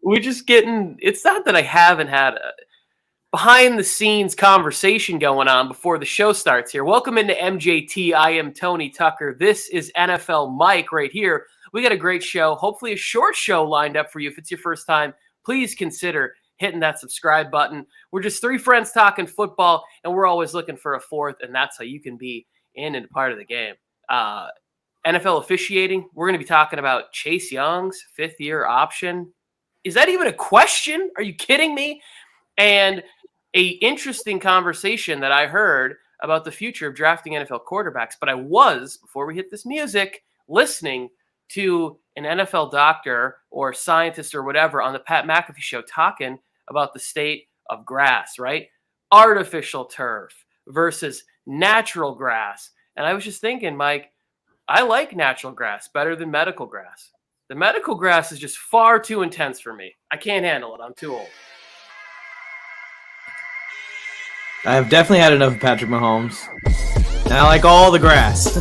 We're just getting, it's not that I haven't had a behind the scenes conversation going on before the show starts here. Welcome into MJT. I am Tony Tucker. This is NFL Mike right here. We got a great show, hopefully a short show lined up for you. If it's your first time, please consider hitting that subscribe button. We're just three friends talking football, and we're always looking for a fourth, and that's how you can be in and part of the game. NFL officiating, we're going to be talking about Chase Young's fifth-year option. Is that even a question? Are you kidding me? And a interesting conversation that I heard about the future of drafting NFL quarterbacks. But I was, before we hit this music, listening to an NFL doctor or scientist or whatever on the Pat McAfee show talking about the state of grass, right? Artificial turf versus natural grass. And I was just thinking, Mike, I like natural grass better than medical grass. The medical grass is just far too intense for me. I can't handle it. I'm too old. I've definitely had enough of Patrick Mahomes. And I like all the grass.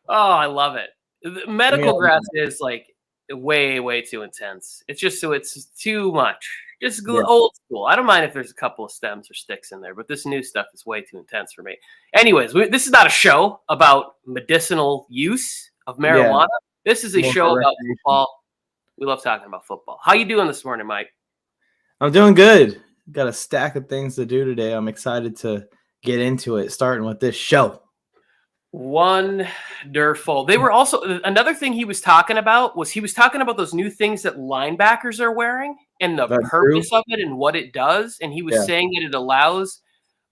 Oh, I love it. The medical grass is like way, way too intense. It's just it's too much. Just old school. I don't mind if there's a couple of stems or sticks in there, but this new stuff is way too intense for me. Anyways, this is not a show about medicinal use of marijuana. Yeah. This is a show about football. We love talking about football. How you doing this morning, Mike? I'm doing good. Got a stack of things to do today. I'm excited to get into it, starting with this show. Wonderful. They were also, another thing he was talking about those new things that linebackers are wearing and the purpose of it and what it does. And he was saying that it allows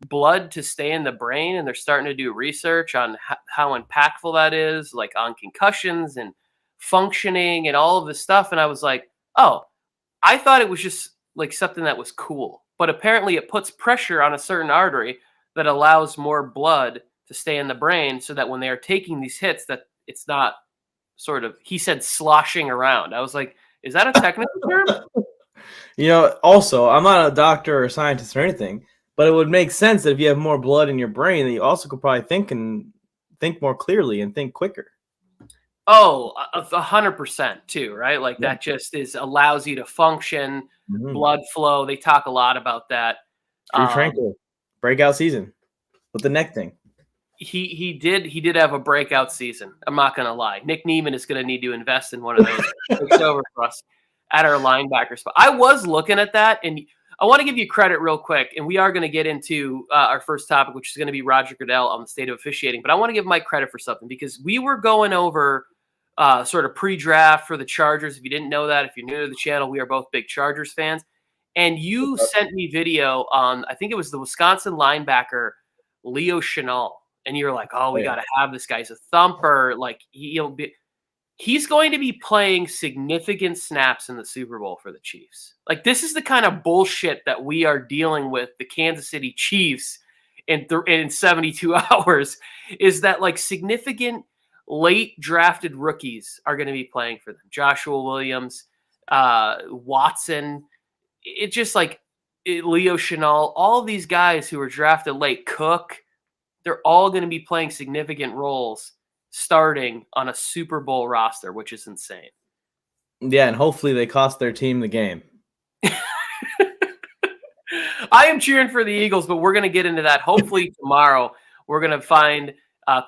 blood to stay in the brain, and they're starting to do research on how impactful that is, like on concussions and functioning and all of this stuff. And I was like, oh, I thought it was just like something that was cool, but apparently it puts pressure on a certain artery that allows more blood to stay in the brain, so that when they are taking these hits, that it's not sort of, he said, sloshing around. I was like, is that a technical term? Also, I'm not a doctor or a scientist or anything, but it would make sense that if you have more blood in your brain, that you also could probably think more clearly and think quicker. Oh, 100% too, right? Like that just allows you to function, blood flow. They talk a lot about that. Drew Tranquil, breakout season with the neck thing. He did have a breakout season. I'm not going to lie. Nick Neiman is going to need to invest in one of those. Takes over for us at our linebacker spot. I was looking at that, and I want to give you credit real quick, and we are going to get into our first topic, which is going to be Roger Goodell on the state of officiating. But I want to give Mike credit for something, because we were going over sort of pre-draft for the Chargers. If you didn't know that, if you're new to the channel, we are both big Chargers fans. And you sent me video on, I think it was the Wisconsin linebacker, Leo Chenal. And you're like, oh, we got to have this guy. He's a thumper. Like, he's going to be playing significant snaps in the Super Bowl for the Chiefs. Like, this is the kind of bullshit that we are dealing with the Kansas City Chiefs in 72 hours, is that, like, significant late drafted rookies are going to be playing for them. Joshua Williams, Watson. It's just like Leo Chenal, all these guys who were drafted late, Cook. They're all going to be playing significant roles starting on a Super Bowl roster, which is insane. Yeah, and hopefully they cost their team the game. I am cheering for the Eagles, but we're going to get into that. Hopefully tomorrow we're going to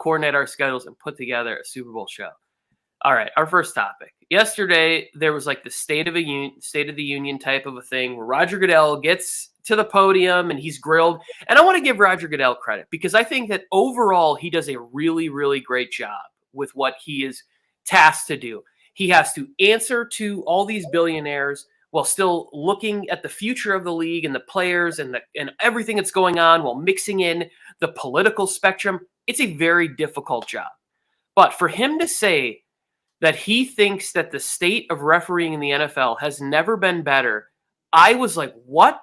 coordinate our schedules and put together a Super Bowl show. All right, our first topic. Yesterday, there was like the State of the Union type of a thing where Roger Goodell gets to the podium and he's grilled. And I want to give Roger Goodell credit, because I think that overall he does a really, really great job with what he is tasked to do. He has to answer to all these billionaires while still looking at the future of the league and the players and everything that's going on, while mixing in the political spectrum. It's a very difficult job. But for him to say that he thinks that the state of refereeing in the NFL has never been better, I was like, what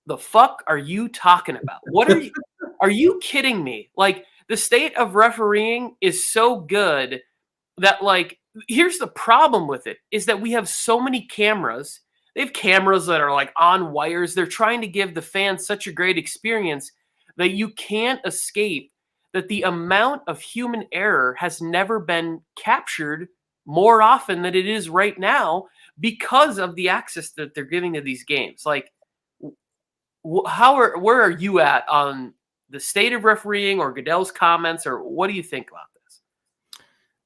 the fuck are you talking about? What are you kidding me? Like, the state of refereeing is so good that, like, here's the problem with it, is that we have so many cameras. They have cameras that are like on wires. They're trying to give the fans such a great experience that you can't escape that the amount of human error has never been captured more often than it is right now because of the access that they're giving to these games. Like, where are you at on the state of refereeing or Goodell's comments, or what do you think about this?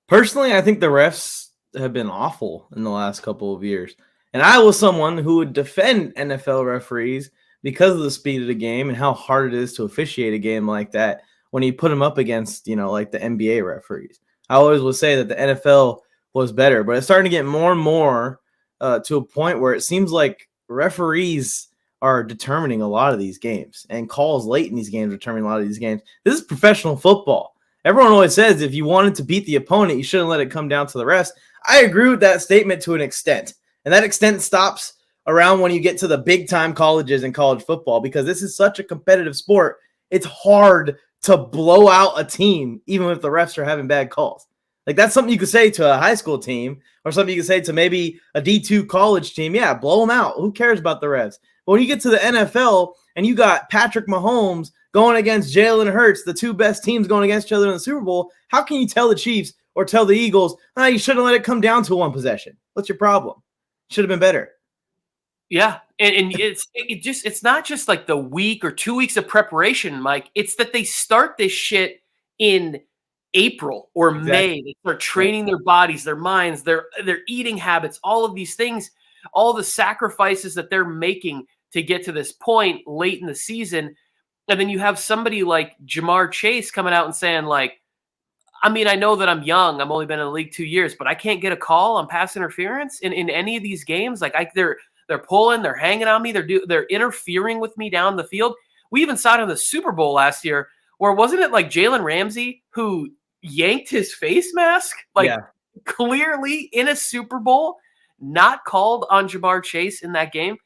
Personally, I think the refs have been awful in the last couple of years. And I was someone who would defend NFL referees because of the speed of the game and how hard it is to officiate a game like that when you put them up against, like the NBA referees. I always would say that the NFL was better, but it's starting to get more and more to a point where it seems like referees are determining a lot of these games, and calls late in these games are determining a lot of these games. This is professional football. Everyone always says if you wanted to beat the opponent, you shouldn't let it come down to the refs. I agree with that statement to an extent. And that extent stops around when you get to the big-time colleges and college football, because this is such a competitive sport. It's hard to blow out a team even if the refs are having bad calls. Like, that's something you could say to a high school team, or something you could say to maybe a D2 college team. Yeah, blow them out. Who cares about the refs? But when you get to the NFL and you got Patrick Mahomes going against Jalen Hurts, the two best teams going against each other in the Super Bowl, how can you tell the Chiefs or tell the Eagles, you shouldn't let it come down to one possession? What's your problem? Should have been better. Yeah, and it's not just like the week or 2 weeks of preparation, Mike. It's that they start this shit in April or May. They start training their bodies, their minds, their eating habits, all of these things, all the sacrifices that they're making to get to this point late in the season. And then you have somebody like Jamar Chase coming out and saying, like, I mean, I know that I'm young. I've only been in the league 2 years, but I can't get a call on pass interference in any of these games. Like, they're pulling, they're hanging on me, they're interfering with me down the field. We even saw it in the Super Bowl last year, where wasn't it like Jalen Ramsey who yanked his face mask? Like, clearly in a Super Bowl, not called on Jamar Chase in that game.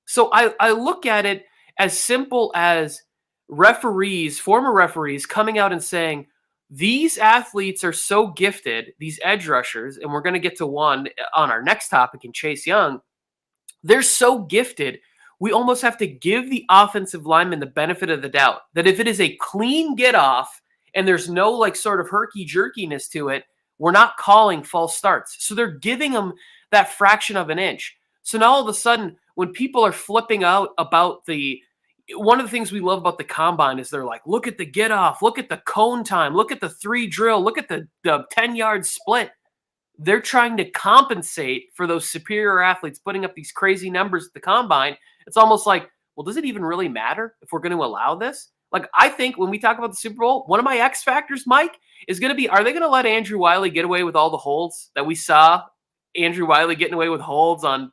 So I look at it as simple as former referees coming out and saying, these athletes are so gifted, these edge rushers, and we're going to get to one on our next topic in Chase Young. They're so gifted, we almost have to give the offensive lineman the benefit of the doubt that if it is a clean get off and there's no like sort of herky-jerkiness to it, we're not calling false starts. So they're giving them that fraction of an inch. So now all of a sudden, when people are flipping out about one of the things we love about the combine is they're like, look at the get off, look at the cone time, look at the 3 drill, look at the 10-yard split. They're trying to compensate for those superior athletes putting up these crazy numbers at the combine. It's almost like, well, does it even really matter if we're going to allow this? Like, I think when we talk about the Super Bowl, one of my X factors, Mike, is going to be, are they going to let Andrew Wiley get away with all the holds that we saw Andrew Wiley getting away with holds on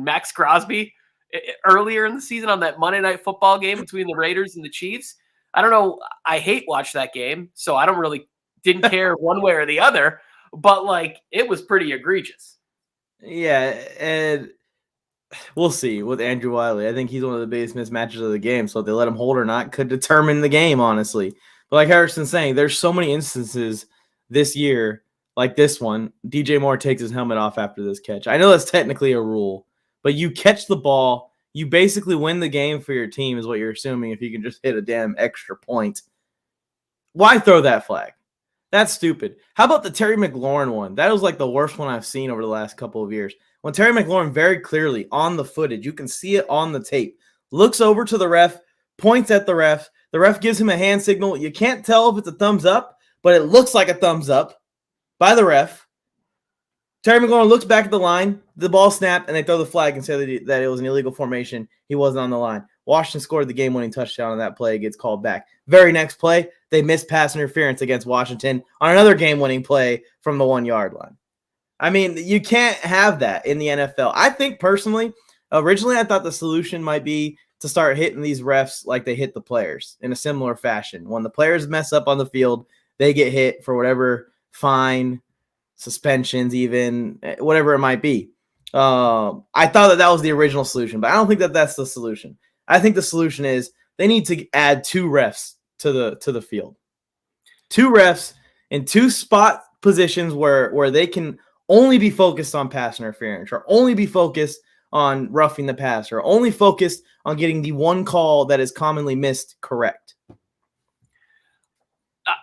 Max Crosby earlier in the season on that Monday Night Football game between the Raiders and the Chiefs? I don't know. I hate watch that game, so I didn't care one way or the other, but like, it was pretty egregious. Yeah, and we'll see with Andrew Wiley. I think he's one of the biggest mismatches of the game, so if they let him hold or not could determine the game, honestly. But like Harrison's saying, there's so many instances this year, like this one, DJ Moore takes his helmet off after this catch. I know that's technically a rule, but you catch the ball, you basically win the game for your team is what you're assuming if you can just hit a damn extra point. Why throw that flag? That's stupid. How about the Terry McLaurin one? That was like the worst one I've seen over the last couple of years. When Terry McLaurin very clearly on the footage, you can see it on the tape, looks over to the ref, points at the ref gives him a hand signal. You can't tell if it's a thumbs up, but it looks like a thumbs up by the ref. Terry McLaurin looks back at the line, the ball snapped, and they throw the flag and say that it was an illegal formation. He wasn't on the line. Washington scored the game-winning touchdown on that play. It gets called back. Very next play, they missed pass interference against Washington on another game-winning play from the 1-yard line. I mean, you can't have that in the NFL. I think personally, originally I thought the solution might be to start hitting these refs like they hit the players in a similar fashion. When the players mess up on the field, they get hit for whatever fine, suspensions, even whatever it might be. I thought that was the original solution, but I don't think that that's the solution. I think the solution is they need to add 2 refs to the field. 2 refs in 2 spot positions where they can only be focused on pass interference, or only be focused on roughing the passer, or only focused on getting the one call that is commonly missed correct.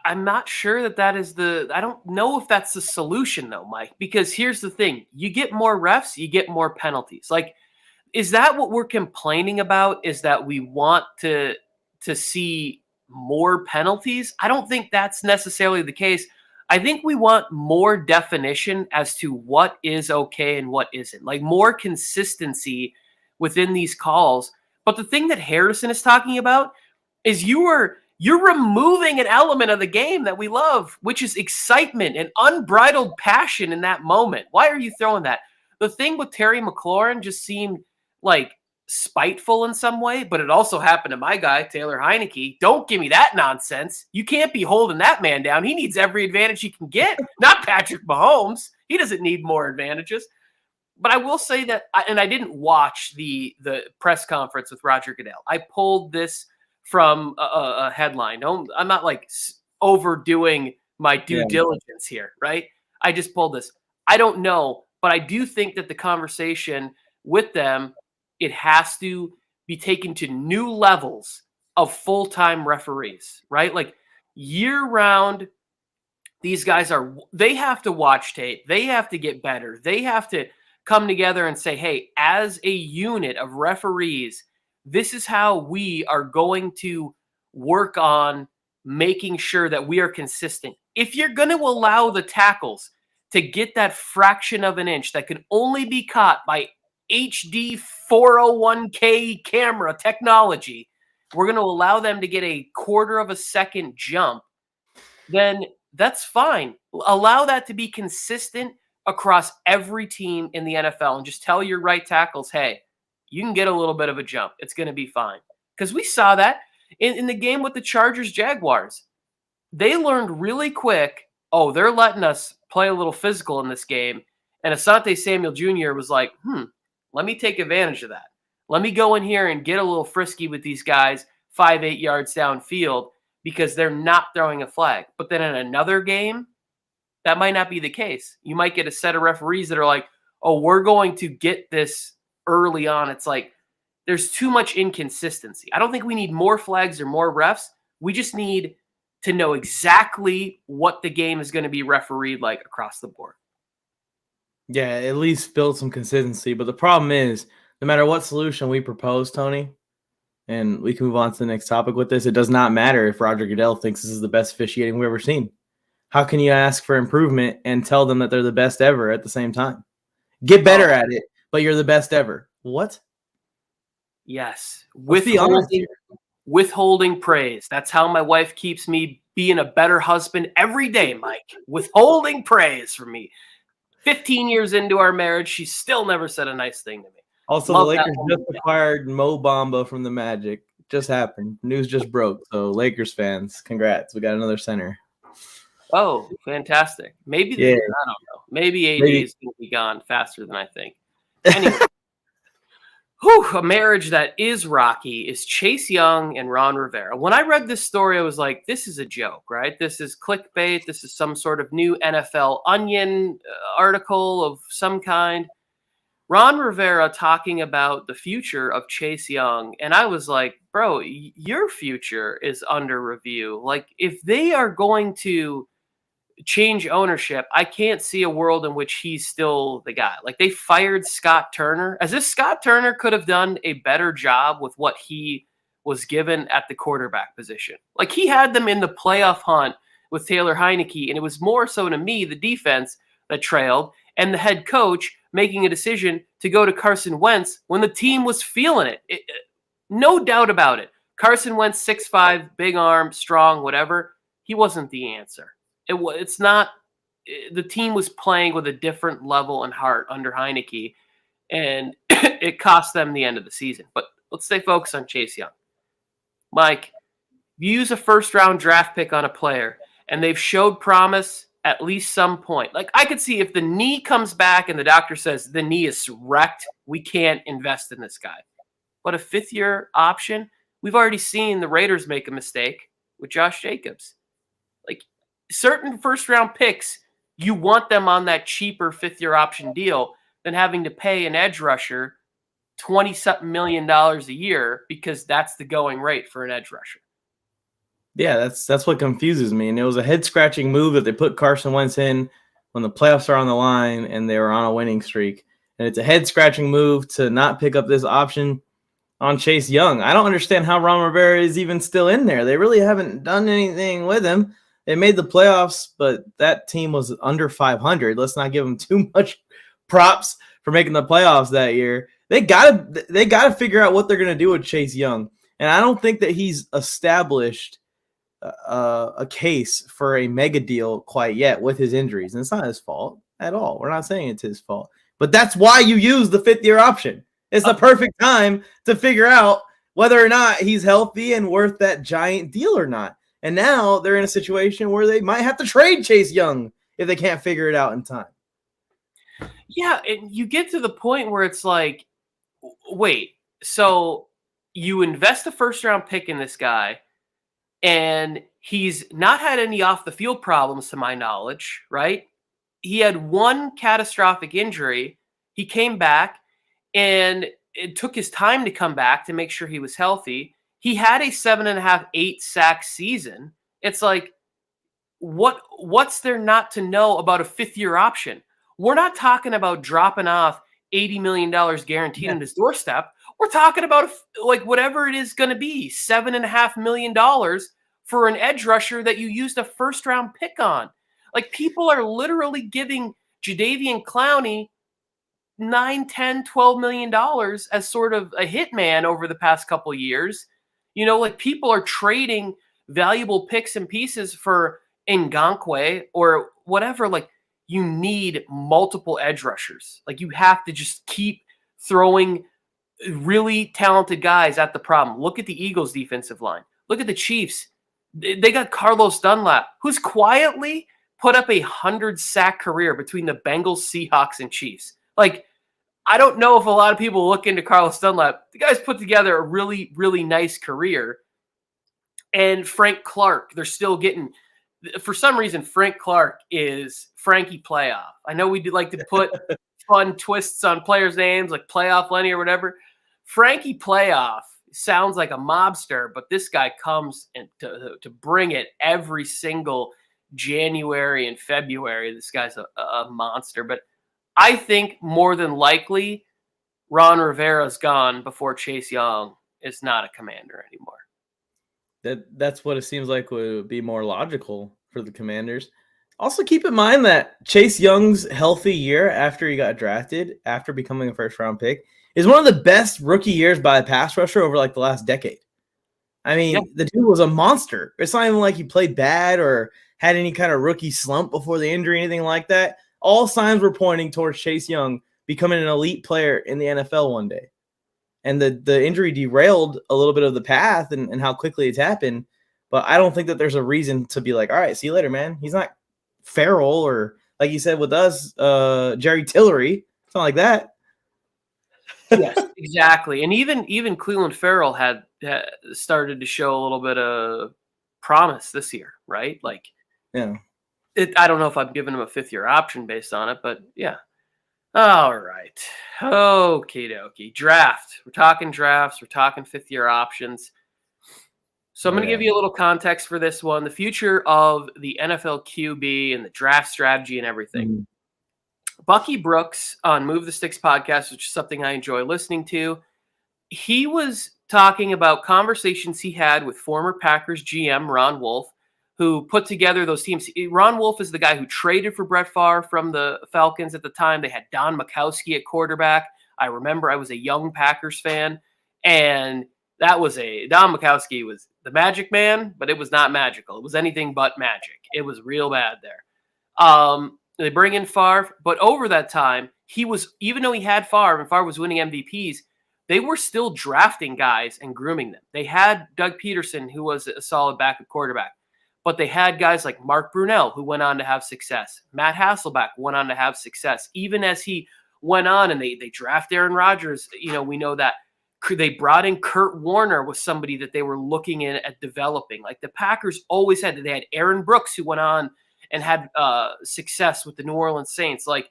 I'm not sure that is I don't know if that's the solution though, Mike, because here's the thing. You get more refs, you get more penalties. Like, is that what we're complaining about? Is that we want to see more penalties? I don't think that's necessarily the case. I think we want more definition as to what is okay and what isn't. Like more consistency within these calls. But the thing that Harrison is talking about is you're removing an element of the game that we love, which is excitement and unbridled passion in that moment. Why are you throwing that? The thing with Terry McLaurin just seemed like spiteful in some way, but it also happened to my guy, Taylor Heineke. Don't give me that nonsense. You can't be holding that man down. He needs every advantage he can get, not Patrick Mahomes. He doesn't need more advantages. But I will say that, and I didn't watch the press conference with Roger Goodell. I pulled this from a headline. I'm not like overdoing my due diligence here, right? I just pulled this. I don't know, but I do think that the conversation with them, it has to be taken to new levels of full-time referees, right? Like year-round, these guys they have to watch tape. They have to get better. They have to come together and say, hey, as a unit of referees, this is how we are going to work on making sure that we are consistent. If you're going to allow the tackles to get that fraction of an inch that can only be caught by HD 401k camera technology, we're going to allow them to get a quarter of a second jump, then that's fine. Allow that to be consistent across every team in the NFL and just tell your right tackles, hey, you can get a little bit of a jump. It's going to be fine. Because we saw that in the game with the Chargers-Jaguars. They learned really quick, oh, they're letting us play a little physical in this game. And Asante Samuel Jr. was like, let me take advantage of that. Let me go in here and get a little frisky with these guys 5-8 yards downfield because they're not throwing a flag. But then in another game, that might not be the case. You might get a set of referees that are like, oh, we're going to get this early on. It's like there's too much inconsistency. I don't think we need more flags or more refs. We just need to know exactly what the game is going to be refereed like across the board. Yeah, at least build some consistency. But the problem is, no matter what solution we propose, Tony, and we can move on to the next topic with this, it does not matter if Roger Goodell thinks this is the best officiating we've ever seen. How can you ask for improvement and tell them that they're the best ever at the same time? Get better at it, but you're the best ever. What? Yes. Withholding praise. That's how my wife keeps me being a better husband every day, Mike. Withholding praise from me. 15 years into our marriage, she still never said a nice thing to me. Also, the Lakers just acquired Mo Bamba from the Magic. Just happened. News just broke. So, Lakers fans, congrats. We got another center. Oh, fantastic. Maybe I don't know. Maybe AD is going to be gone faster than I think. Anyway, a marriage that is rocky is Chase Young and Ron Rivera. When I read this story, I was like, this is a joke, right? This is clickbait. This is some sort of new NFL Onion article of some kind. Ron Rivera talking about the future of Chase Young. And I was like, bro, your future is under review. Like, if they are going to change ownership, I can't see a world in which he's still the guy. Like, they fired Scott Turner, as if Scott Turner could have done a better job with what he was given at the quarterback position. Like, he had them in the playoff hunt with Taylor Heineke, and it was more so to me the defense that trailed and the head coach making a decision to go to Carson Wentz when the team was feeling it. No doubt about it. Carson Wentz, 6'5", big arm, strong, whatever. He wasn't the answer. It's not. The team was playing with a different level and heart under Heineke, and it cost them the end of the season. But let's stay focused on Chase Young. Mike, you use a first-round draft pick on a player, and they've showed promise at least some point. Like, I could see if the knee comes back and the doctor says the knee is wrecked, we can't invest in this guy. But a fifth-year option, we've already seen the Raiders make a mistake with Josh Jacobs. Like, certain first-round picks, you want them on that cheaper fifth-year option deal than having to pay an edge rusher $20-something million a year because that's the going rate for an edge rusher. Yeah, that's what confuses me. And it was a head scratching move that they put Carson Wentz in when the playoffs are on the line and they were on a winning streak. And it's a head scratching move to not pick up this option on Chase Young. I don't understand how Ron Rivera is even still in there. They really haven't done anything with him. They made the playoffs, but that team was under 500. Let's not give them too much props for making the playoffs that year. They gotta figure out what they're gonna do with Chase Young. And I don't think that he's established a case for a mega deal quite yet with his injuries. And it's not his fault at all. We're not saying it's his fault. But that's why you use the fifth-year option. It's the perfect time to figure out whether or not he's healthy and worth that giant deal or not. And now they're in a situation where they might have to trade Chase Young if they can't figure it out in time. Yeah, and you get to the point where it's like, wait, so you invest a first round pick in this guy, and he's not had any off the field problems to my knowledge, right? He had one catastrophic injury. He came back, and it took his time to come back to make sure he was healthy. He had a 7.5, 8 sack season. It's like, what's there not to know about a fifth-year option? We're not talking about dropping off $80 million guaranteed on his doorstep. We're talking about like whatever it is going to be, $7.5 million for an edge rusher that you used a first round pick on. Like, people are literally giving Jadeveon Clowney 9, 10, 12 million dollars as sort of a hitman over the past couple years. You know, like, people are trading valuable picks and pieces for Ngakoue or whatever. Like, you need multiple edge rushers. Like, you have to just keep throwing really talented guys at the problem. Look at the Eagles' defensive line. Look at the Chiefs. They got Carlos Dunlap, who's quietly put up 100-sack career between the Bengals, Seahawks, and Chiefs. Like, I don't know if a lot of people look into Carlos Dunlap. The guy's put together a really, really nice career. And Frank Clark, they're still getting, for some reason, Frank Clark is Frankie Playoff. I know we do like to put fun twists on players' names like Playoff Lenny or whatever. Frankie Playoff sounds like a mobster, but this guy comes and to bring it every single January and February. This guy's a monster. But I think more than likely Ron Rivera's gone before Chase Young is not a Commander anymore. That's what it seems like would be more logical for the Commanders. Also, keep in mind that Chase Young's healthy year after he got drafted, after becoming a first-round pick, is one of the best rookie years by a pass rusher over like the last decade. I mean, The dude was a monster. It's not even like he played bad or had any kind of rookie slump before the injury, anything like that. All signs were pointing towards Chase Young becoming an elite player in the NFL one day. And the injury derailed a little bit of the path and how quickly it's happened. But I don't think that there's a reason to be like, all right, see you later, man. He's not Farrell or, like you said with us, Jerry Tillery. It's not like that. Yes, exactly. And even Cleveland Farrell had started to show a little bit of promise this year, right? Like, Yeah. I don't know if I'm giving him a fifth-year option based on it, but yeah. All right. Okie dokie. Draft. We're talking drafts. We're talking fifth-year options. So I'm going to give you a little context for this one. The future of the NFL QB and the draft strategy and everything. Mm-hmm. Bucky Brooks on Move the Sticks podcast, which is something I enjoy listening to, he was talking about conversations he had with former Packers GM Ron Wolf, who put together those teams. Ron Wolf is the guy who traded for Brett Favre from the Falcons at the time. They had Don Majkowski at quarterback. I remember I was a young Packers fan, and Don Majkowski was the magic man, but it was not magical. It was anything but magic. It was real bad there. They bring in Favre, but over that time, even though he had Favre and Favre was winning MVPs, they were still drafting guys and grooming them. They had Doug Peterson, who was a solid backup quarterback, but they had guys like Mark Brunell, who went on to have success. Matt Hasselbeck went on to have success. Even as he went on and they draft Aaron Rodgers, we know that they brought in Kurt Warner, was somebody that they were looking at developing. Like, the Packers always they had Aaron Brooks, who went on and had success with the New Orleans Saints. Like,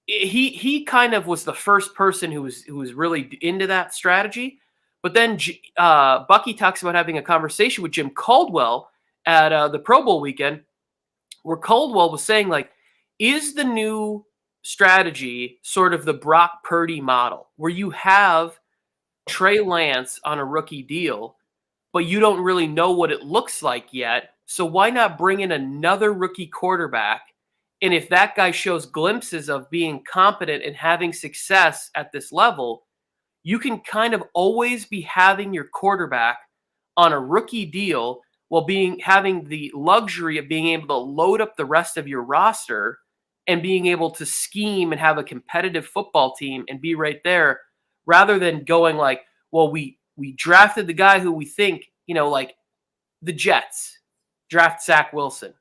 he kind of was the first person who was really into that strategy. But then Bucky talks about having a conversation with Jim Caldwell at the Pro Bowl weekend, where Caldwell was saying, like, is the new strategy sort of the Brock Purdy model, where you have Trey Lance on a rookie deal, but you don't really know what it looks like yet. So why not bring in another rookie quarterback? And if that guy shows glimpses of being competent and having success at this level, you can kind of always be having your quarterback on a rookie deal while having the luxury of being able to load up the rest of your roster and being able to scheme and have a competitive football team and be right there, rather than going like, well, we drafted the guy who we think, like the Jets draft Zach Wilson.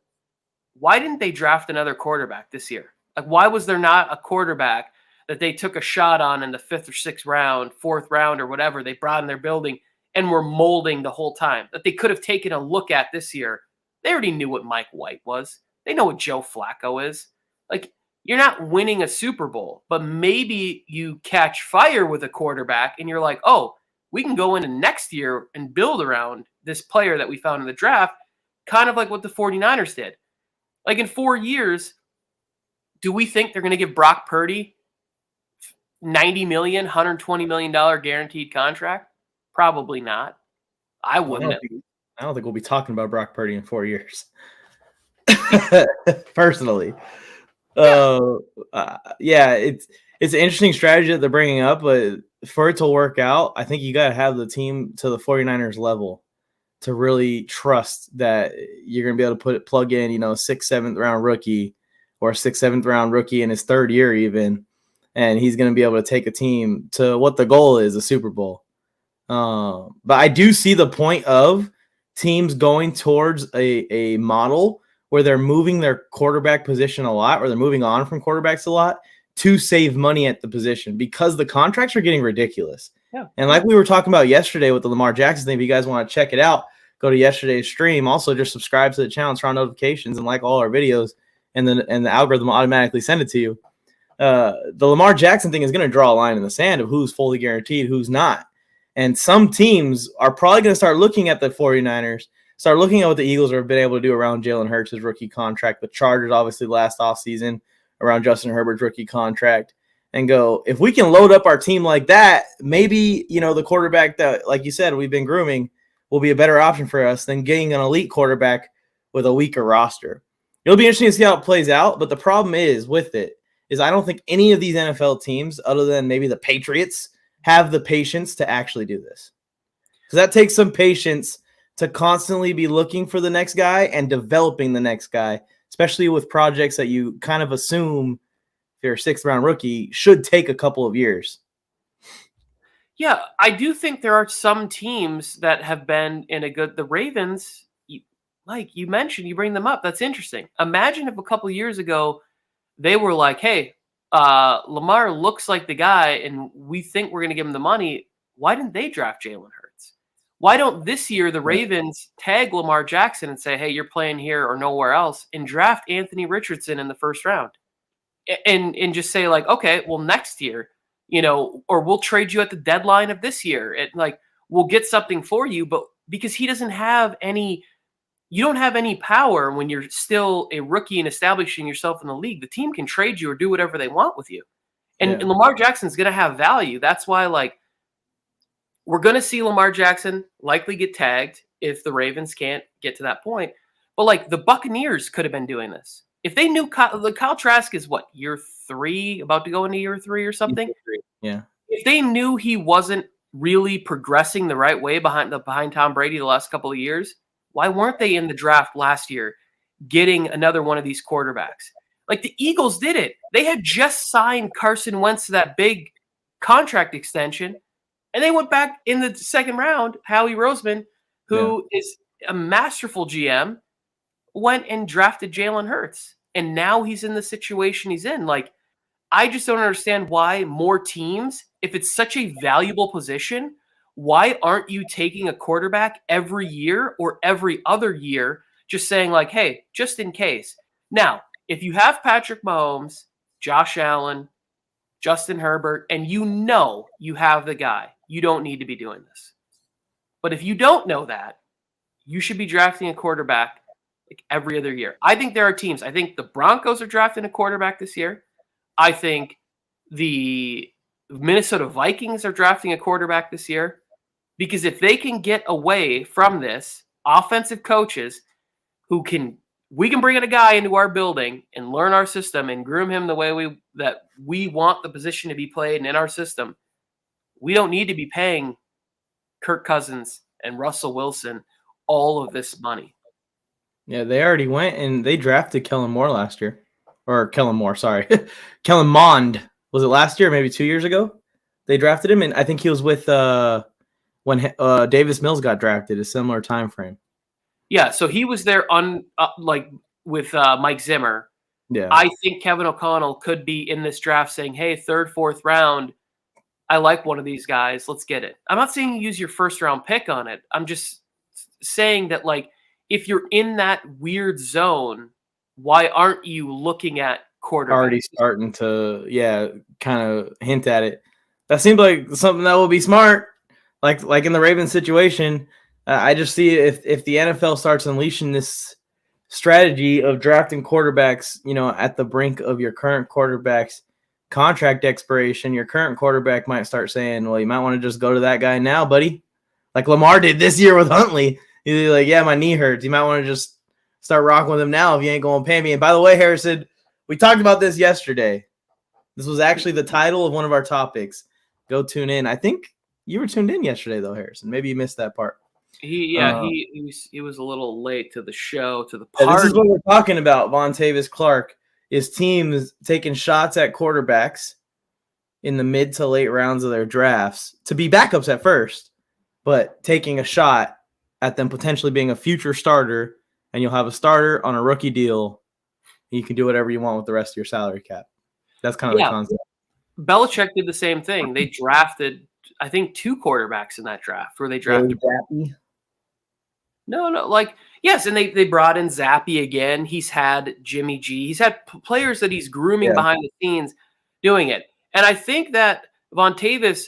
Why didn't they draft another quarterback this year? Like, why was there not a quarterback that they took a shot on in the 5th or 6th round, 4th round, or whatever they brought in their building and were molding the whole time, that they could have taken a look at this year? They already knew what Mike White was. They know what Joe Flacco is. Like, you're not winning a Super Bowl, but maybe you catch fire with a quarterback and you're like, oh, we can go into next year and build around this player that we found in the draft, kind of like what the 49ers did. Like, in 4 years, do we think they're going to give Brock Purdy $90 million, $120 million guaranteed contract? Probably not. I wouldn't. I don't think we'll be talking about Brock Purdy in 4 years. Personally. Yeah, it's an interesting strategy that they're bringing up, but for it to work out, I think you got to have the team to the 49ers level to really trust that you're going to be able to plug in, 6th, 7th round rookie or 6th, 7th round rookie in his 3rd year even, and he's going to be able to take a team to what the goal is, a Super Bowl. But I do see the point of teams going towards a model where they're moving their quarterback position a lot, or they're moving on from quarterbacks a lot to save money at the position, because the contracts are getting ridiculous. Yeah. And like we were talking about yesterday with the Lamar Jackson thing, if you guys want to check it out, go to yesterday's stream. Also, just subscribe to the channel, turn on notifications, and like all our videos, and the algorithm will automatically send it to you. The Lamar Jackson thing is going to draw a line in the sand of who's fully guaranteed, who's not. And some teams are probably going to start looking at the 49ers, start looking at what the Eagles have been able to do around Jalen Hurts' rookie contract, the Chargers obviously last offseason around Justin Herbert's rookie contract, and go, if we can load up our team like that, maybe, the quarterback that, like you said, we've been grooming will be a better option for us than getting an elite quarterback with a weaker roster. It'll be interesting to see how it plays out, but the problem is with it is I don't think any of these NFL teams, other than maybe the Patriots, have the patience to actually do this. Because that takes some patience to constantly be looking for the next guy and developing the next guy, especially with projects that you kind of assume, if you're a 6th round rookie, should take a couple of years. Yeah, I do think there are some teams that have been in a good. The Ravens, like you mentioned, you bring them up. That's interesting. Imagine if a couple of years ago they were like, hey, Lamar looks like the guy and we think we're going to give him the money. Why didn't they draft Jalen Hurts? Why don't this year the Ravens tag Lamar Jackson and say, hey, you're playing here or nowhere else, and draft Anthony Richardson in the 1st round? And just say, like, okay, well, next year, or we'll trade you at the deadline of this year. We'll get something for you, but because he doesn't have any, you don't have any power when you're still a rookie and establishing yourself in the league. The team can trade you or do whatever they want with you. And Lamar Jackson's going to have value. That's why, we're going to see Lamar Jackson likely get tagged if the Ravens can't get to that point. But, the Buccaneers could have been doing this. If they knew Kyle Trask is what, year 3, about to go into year 3 or something? Yeah. If they knew he wasn't really progressing the right way behind Tom Brady the last couple of years, why weren't they in the draft last year getting another one of these quarterbacks? Like, the Eagles did it. They had just signed Carson Wentz to that big contract extension, and they went back in the 2nd round. Howie Roseman, who is a masterful GM, went and drafted Jalen Hurts, and now he's in the situation he's in. I just don't understand why more teams, if it's such a valuable position, why aren't you taking a quarterback every year or every other year, just saying, like, hey, just in case. Now, if you have Patrick Mahomes, Josh Allen, Justin Herbert, and you have the guy, you don't need to be doing this. But if you don't know that, you should be drafting a quarterback like every other year. I think there are teams. I think the Broncos are drafting a quarterback this year. I think the Minnesota Vikings are drafting a quarterback this year, because if they can get away from this, offensive coaches we can bring in a guy into our building and learn our system and groom him the way we want the position to be played and in our system. We don't need to be paying Kirk Cousins and Russell Wilson all of this money. Yeah, they already went and they drafted Kellen Moore last year. Or Kellen Moore, sorry. Kellen Mond. Was it last year, maybe 2 years ago? They drafted him, and I think he was with when Davis Mills got drafted, a similar time frame. Yeah, so he was there with Mike Zimmer. Yeah. I think Kevin O'Connell could be in this draft saying, hey, third, fourth round, I like one of these guys. Let's get it. I'm not saying you use your first round pick on it. I'm just saying that, like, if you're in that weird zone, why aren't you looking at quarterbacks? Already starting to, kind of hint at it. That seems like something that will be smart. Like in the Ravens situation, I just see if the NFL starts unleashing this strategy of drafting quarterbacks, at the brink of your current quarterback's contract expiration, your current quarterback might start saying, well, you might want to just go to that guy now, buddy. Like Lamar did this year with Huntley. He's like, yeah, my knee hurts. You might want to just start rocking with him now if you ain't going to pay me. And by the way, Harrison, we talked about this yesterday. This was actually the title of one of our topics. Go tune in. I think you were tuned in yesterday, though, Harrison. Maybe you missed that part. He was a little late to the show, to the party. This is what we're talking about. Vontavis Clark is teams taking shots at quarterbacks in the mid to late rounds of their drafts to be backups at first, but taking a shot at them potentially being a future starter, and you'll have a starter on a rookie deal. And you can do whatever you want with the rest of your salary cap. That's kind of the concept. Belichick did the same thing. They drafted, I think, 2 quarterbacks in that draft where they drafted. Yes, and they brought in Zappy again. He's had Jimmy G. He's had players that he's grooming behind the scenes doing it. And I think that Vontavis,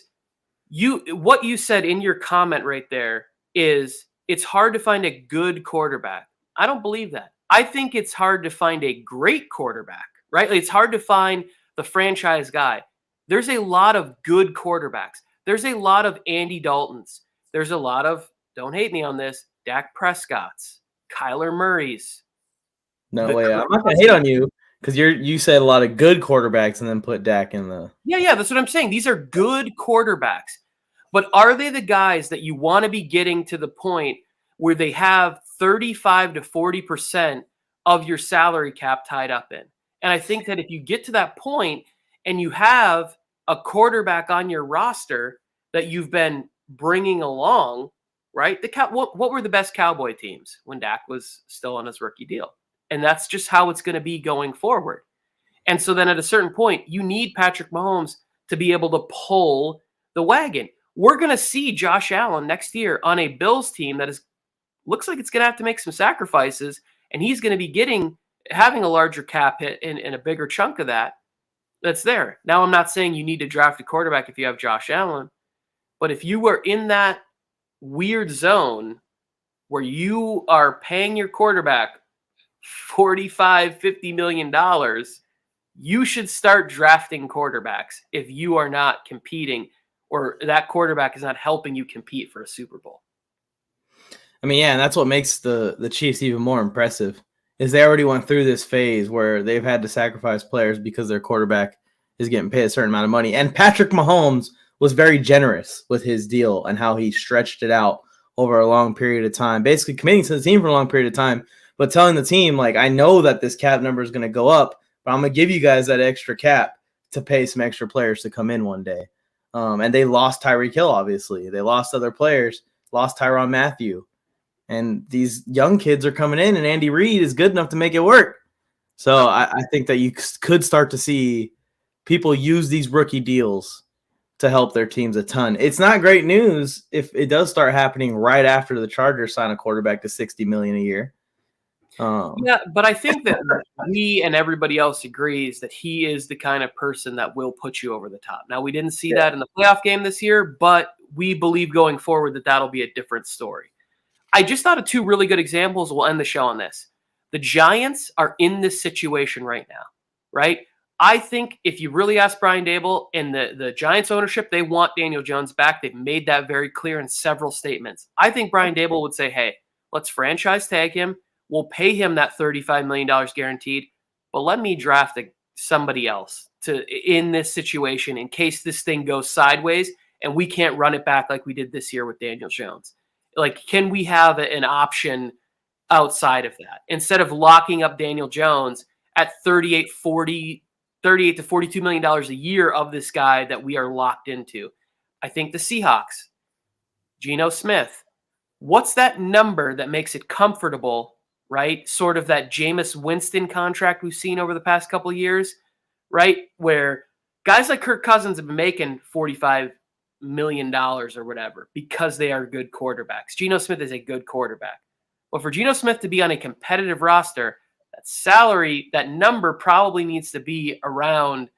what you said in your comment right there is it's hard to find a good quarterback. I don't believe that. I think it's hard to find a great quarterback, right? It's hard to find the franchise guy. There's a lot of good quarterbacks. There's a lot of Andy Daltons. There's a lot of, don't hate me on this, Dak Prescott's, Kyler Murray's. No way. I'm not going to hate on you because you said a lot of good quarterbacks and then put Dak in the. Yeah, that's what I'm saying. These are good quarterbacks. But are they the guys that you want to be getting to the point where they have 35 to 40% of your salary cap tied up in? And I think that if you get to that point and you have a quarterback on your roster that you've been bringing along, right? What were the best Cowboy teams when Dak was still on his rookie deal? And that's just how it's going to be going forward. And so then at a certain point, you need Patrick Mahomes to be able to pull the wagon. We're going to see Josh Allen next year on a Bills team that looks like it's going to have to make some sacrifices, and he's going to be having a larger cap hit and a bigger chunk of that's there. Now, I'm not saying you need to draft a quarterback if you have Josh Allen, but if you were in that weird zone where you are paying your quarterback $45-50 million, you should start drafting quarterbacks if you are not competing or that quarterback is not helping you compete for a Super Bowl. I mean, yeah, and that's what makes the Chiefs even more impressive is they already went through this phase where they've had to sacrifice players because their quarterback is getting paid a certain amount of money. And Patrick Mahomes was very generous with his deal and how he stretched it out over a long period of time, basically committing to the team for a long period of time, but telling the team, like, I know that this cap number is going to go up, but I'm going to give you guys that extra cap to pay some extra players to come in one day. And they lost Tyreek Hill, obviously. They lost other players, lost Tyrann Mathieu. And these young kids are coming in, and Andy Reid is good enough to make it work. So I think that you could start to see people use these rookie deals to help their teams a ton. It's not great news if it does start happening right after the Chargers sign a quarterback to $60 million a year. Yeah, but I think that we and everybody else agrees that he is the kind of person that will put you over the top. Now, we didn't see that in the playoff game this year, but we believe going forward that that'll be a different story. I just thought of two really good examples. We'll end the show on this. The Giants are in this situation right now, right? I think if you really ask Brian Daboll and the Giants ownership, they want Daniel Jones back. They've made that very clear in several statements. I think Brian Daboll would say, hey, let's franchise tag him. We'll pay him that $35 million guaranteed, but let me draft somebody else in this situation in case this thing goes sideways and we can't run it back like we did this year with Daniel Jones. Like, can we have an option outside of that instead of locking up Daniel Jones at 38 to $42 million a year of this guy that we are locked into? I think the Seahawks, Geno Smith, what's that number that makes it comfortable, right? Sort of that Jameis Winston contract we've seen over the past couple of years, right? Where guys like Kirk Cousins have been making $45 million or whatever because they are good quarterbacks. Geno Smith is a good quarterback. But for Geno Smith to be on a competitive roster, that salary, that number probably needs to be around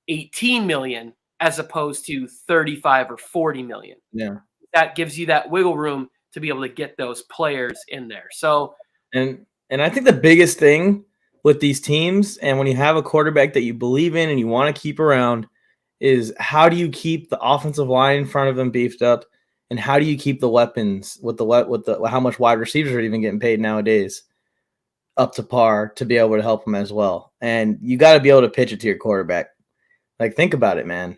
18 million as opposed to 35 or 40 million. Yeah. That gives you that wiggle room to be able to get those players in there. So, and I think the biggest thing with these teams, and when you have a quarterback that you believe in and you want to keep around, is how do you keep the offensive line in front of them beefed up, and how do you keep the weapons with the how much wide receivers are even getting paid nowadays up to par to be able to help them as well. And you got to be able to pitch it to your quarterback. Like, think about it, man.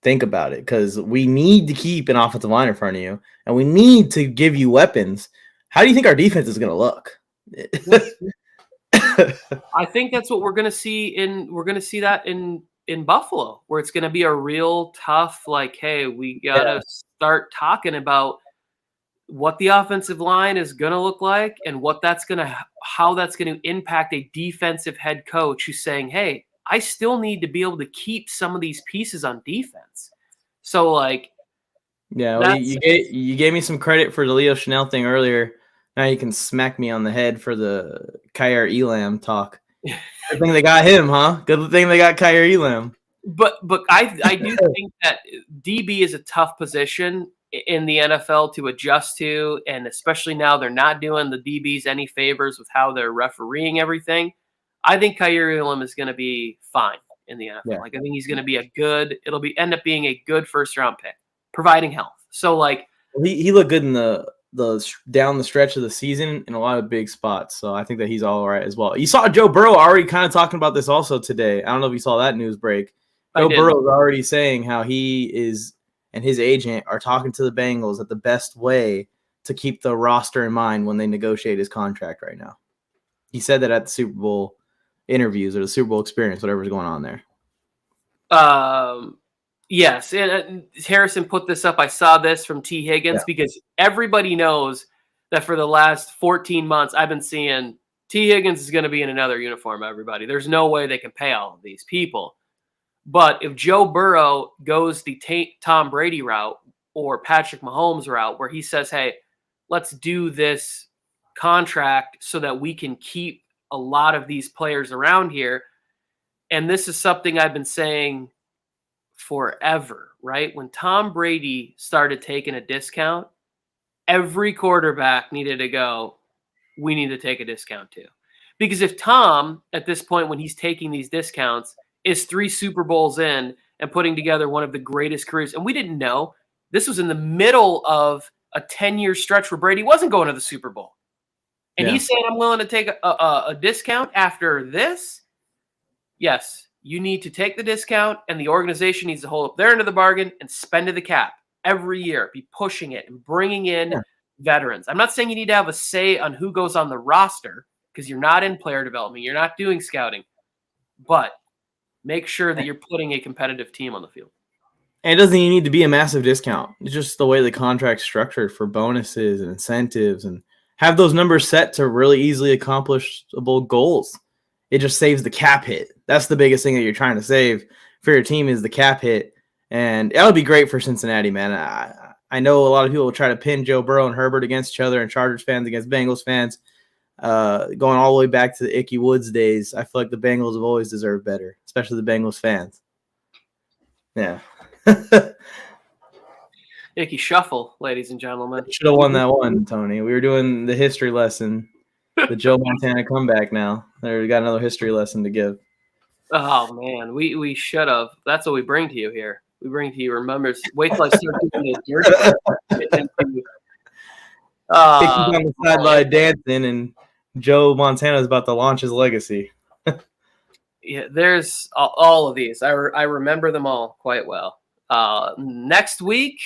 Think about it, because we need to keep an offensive line in front of you, and we need to give you weapons. How do you think our defense is going to look? I think that's what we're going to see in Buffalo, where it's going to be a real tough, like, hey, we got to start talking about what the offensive line is going to look like and how that's going to impact a defensive head coach who's saying, hey, I still need to be able to keep some of these pieces on defense. So, like, yeah, well, you gave me some credit for the Leo Chanel thing earlier. Now you can smack me on the head for the Kyer Elam talk. Good thing they got him, huh? Good thing they got Kyer Elam. But I do think that DB is a tough position in the NFL to adjust to, and especially now they're not doing the DBs any favors with how they're refereeing everything. I think Kyer Elam is going to be fine in the NFL. Yeah. Like, I think he's going to be end up being a good first round pick, providing health. So, like, he looked good in the down the stretch of the season in a lot of big spots. So I think that he's all right as well. You saw Joe Burrow already kind of talking about this also today. I don't know if you saw that news break. Joe Burrow is already saying how he is and his agent are talking to the Bengals that the best way to keep the roster in mind when they negotiate his contract right now. He said that at the Super Bowl interviews or the Super Bowl experience, whatever's going on there. Yes, and Harrison put this up. I saw this from T. Higgins because everybody knows that for the last 14 months, I've been seeing T. Higgins is going to be in another uniform, everybody. There's no way they can pay all of these people. But if Joe Burrow goes the Tom Brady route or Patrick Mahomes route where he says, hey, let's do this contract so that we can keep a lot of these players around here. And this is something I've been saying forever, right? When Tom Brady started taking a discount, every quarterback needed to go, we need to take a discount too. Because if Tom, at this point when he's taking these discounts, is 3 Super Bowls in and putting together one of the greatest careers, and we didn't know, this was in the middle of a 10-year stretch where Brady wasn't going to the Super Bowl. And he's saying, I'm willing to take a discount after this. Yes, you need to take the discount, and the organization needs to hold up their end of the bargain and spend to the cap every year, be pushing it and bringing in veterans. I'm not saying you need to have a say on who goes on the roster because you're not in player development. You're not doing scouting. But make sure that you're putting a competitive team on the field. And it doesn't even need to be a massive discount. It's just the way the contract's structured for bonuses and incentives and have those numbers set to really easily accomplishable goals. It just saves the cap hit. That's the biggest thing that you're trying to save for your team is the cap hit. And that'll be great for Cincinnati, man. I know a lot of people will try to pin Joe Burrow and Herbert against each other and Chargers fans against Bengals fans. Going all the way back to the Ickey Woods days, I feel like the Bengals have always deserved better, especially the Bengals fans. Yeah. Icky Shuffle, ladies and gentlemen. Should have won that one, Tony. We were doing the history lesson. The Joe Montana comeback now. There, we got another history lesson to give. Oh man, we should have. That's what we bring to you here. We bring to you remembers. Wait till I start doing this dirty work. Kicking on the sideline dancing, and Joe Montana's about to launch his legacy. Yeah, there's all of these. I remember them all quite well. Next week,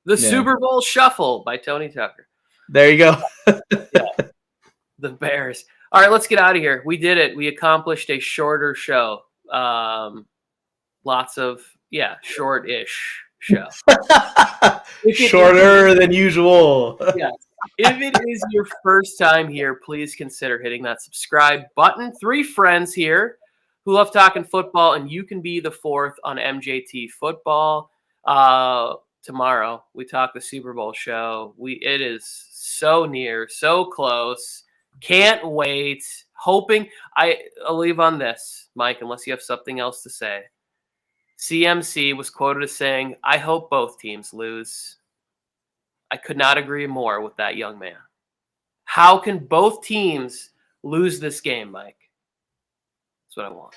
the Super Bowl Shuffle by Tony Tucker. There you go. Yeah, the Bears. All right, let's get out of here. We did it. We accomplished a shorter show. Lots of short-ish show. Shorter than usual. Yeah. If it is your first time here, please consider hitting that subscribe button. 3 friends here who love talking football, and you can be the 4th on MJT Football. Tomorrow we talk the Super Bowl show. It is so near, so close. Can't wait. Hoping I'll leave on this, Mike, unless you have something else to say. CMC was quoted as saying, "I hope both teams lose." I could not agree more with that young man. How can both teams lose this game, Mike? That's what I want.